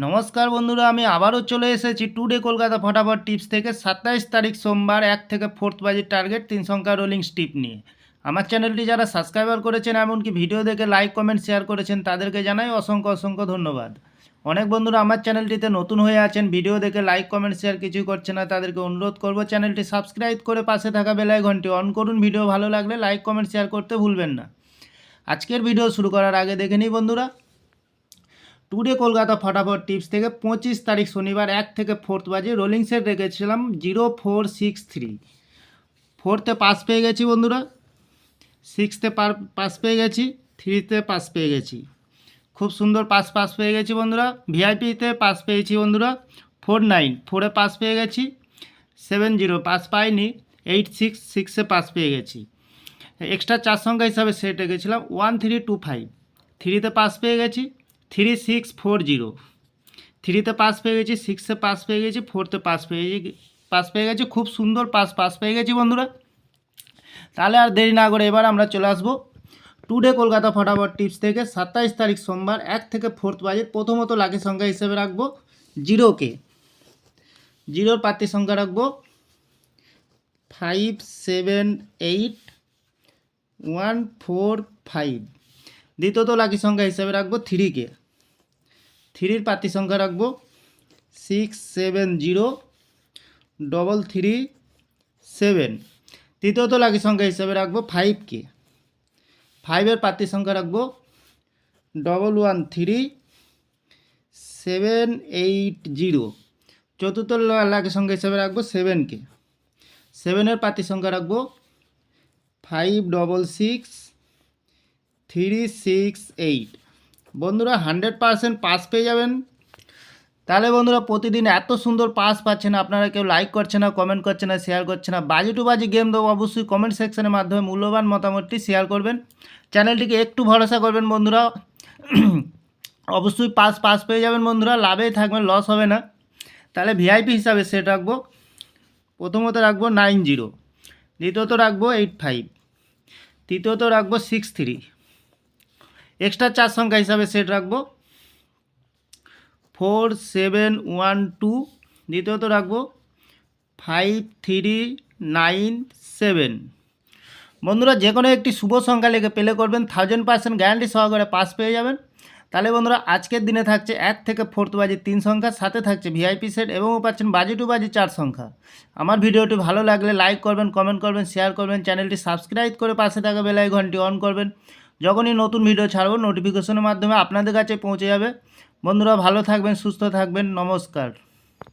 নমস্কার বন্ধুরা, আমি আবারও চলে এসেছি টুডে কলকাতা ফটাফট টিপস থেকে 27 তারিখ সোমবার 1 থেকে 4th বাজির টার্গেট 3 সংখ্যা রোলিং স্টিপ নিয়ে। আমার চ্যানেলটি যারা সাবস্ক্রাইবার করেছেন এমনকি ভিডিও দেখে লাইক কমেন্ট শেয়ার করেছেন তাদেরকে জানাই অসংখ্য অসংখ্য ধন্যবাদ। অনেক বন্ধুরা আমার চ্যানেলটিতে নতুন হয়ে আছেন, ভিডিও দেখে লাইক কমেন্ট শেয়ার কিছুই করছে না, তাদেরকে অনুরোধ করব চ্যানেলটি সাবস্ক্রাইব করে পাশে থাকা বেল আইকনটি অন করুন। ভিডিও ভালো লাগলে লাইক কমেন্ট শেয়ার করতে ভুলবেন না। আজকের ভিডিও শুরু করার আগে দেখে নিই বন্ধুরা, টুডে কলকাতা ফটাফট টিপস থেকে 25 তারিখ শনিবার 1 থেকে 4th বাজে রোলিং সেট রেখেছিলাম 0463। 4তে পাস পেয়ে গেছি বন্ধুরা, 6তে পাস পেয়ে গেছি, 3তে পাস পেয়ে গেছি, খুব সুন্দর পাস পেয়ে গেছি বন্ধুরা। ভিআইপিতে পাস পেয়েছি বন্ধুরা 49, 4এ পাস পেয়ে গেছি। 70 পাস পাইনি, 866এ পাস পেয়ে গেছি। এক্সট্রা 4 সংখ্যা হিসাবে সেট রেখেছিলাম 1325, 3তে পাস পেয়ে গেছি। 3640, 3তে পাস পেয়ে গেছি, 6এ পাস পেয়ে গেছি, 4তে পাস পেয়ে গেছি, খুব সুন্দর পাস পেয়ে গেছি বন্ধুরা। তাহলে আর দেরি না করে এবার আমরা চলে আসবো টুডে কলকাতা ফটাফট টিপস থেকে 27 তারিখ সোমবার 1 থেকে 4th বাজে। প্রথমত লাকি সংখ্যা হিসেবে রাখবো জিরোকে, জিরোর প্রার্থী সংখ্যা রাখবো 578145। দ্বিতীয়ত লাকি সংখ্যা হিসেবে রাখবো 3কে, 3-র প্রার্থী সংখ্যা রাখবো 670337। তৃতীয়ত লাকি সংখ্যা হিসেবে রাখবো 5কে, 5-এর প্রার্থী সংখ্যা রাখবো 113780। চতুর্থ লাকি সংখ্যা হিসেবে রাখবো 7কে, 7-এর প্রার্থী সংখ্যা রাখবো 566368। বন্ধুরা 100% পাস পেয়ে যাবেন। তাহলে বন্ধুরা প্রতিদিন এত সুন্দর পাস পাচ্ছেন, আপনারা কেউ লাইক করছে না, কমেন্ট করছে না, শেয়ার করছে না। বাজি টু বাজি গেম দেবো, অবশ্যই কমেন্ট সেকশনের মাধ্যমে মূল্যবান মতামতটি শেয়ার করবেন। চ্যানেলটিকে একটু ভরসা করবেন বন্ধুরা, অবশ্যই পাস পেয়ে যাবেন বন্ধুরা, লাভেই থাকবেন, লস হবে না। তাহলে ভিআইপি হিসাবে সেট রাখবো, প্রথমত রাখবো 90, দ্বিতীয়ত রাখবো 85, তৃতীয়ত রাখবো 63। এক্সট্রা 4 সংখ্যা হিসাবে সেট রাখবো 4712, দ্বিতীয়ত রাখবো 5397। বন্ধুরা যে কোনো একটি শুভ সংখ্যা লিখে প্লে করবেন, 1000% গ্যারান্টি সহকারে পাস পেয়ে যাবেন। তাহলে বন্ধুরা আজকের দিনে থাকছে 1 থেকে 4th বাজে 3 সংখ্যা, সাথে থাকছে ভিআইপি সেট এবং পাচ্ছেন বাজি টু বাজি 4 সংখ্যা। আমার ভিডিওটি ভালো লাগলে লাইক করবেন, কমেন্ট করবেন, শেয়ার করবেন, চ্যানেলটি সাবস্ক্রাইব করে পাশে থাকা বেল আইকনটি অন করবেন। যখনই নতুন ভিডিও ছাড়বো নোটিফিকেশনের মাধ্যমে আপনাদের কাছে পৌঁছে যাবে। বন্ধুরা ভালো থাকবেন, সুস্থ থাকবেন, নমস্কার।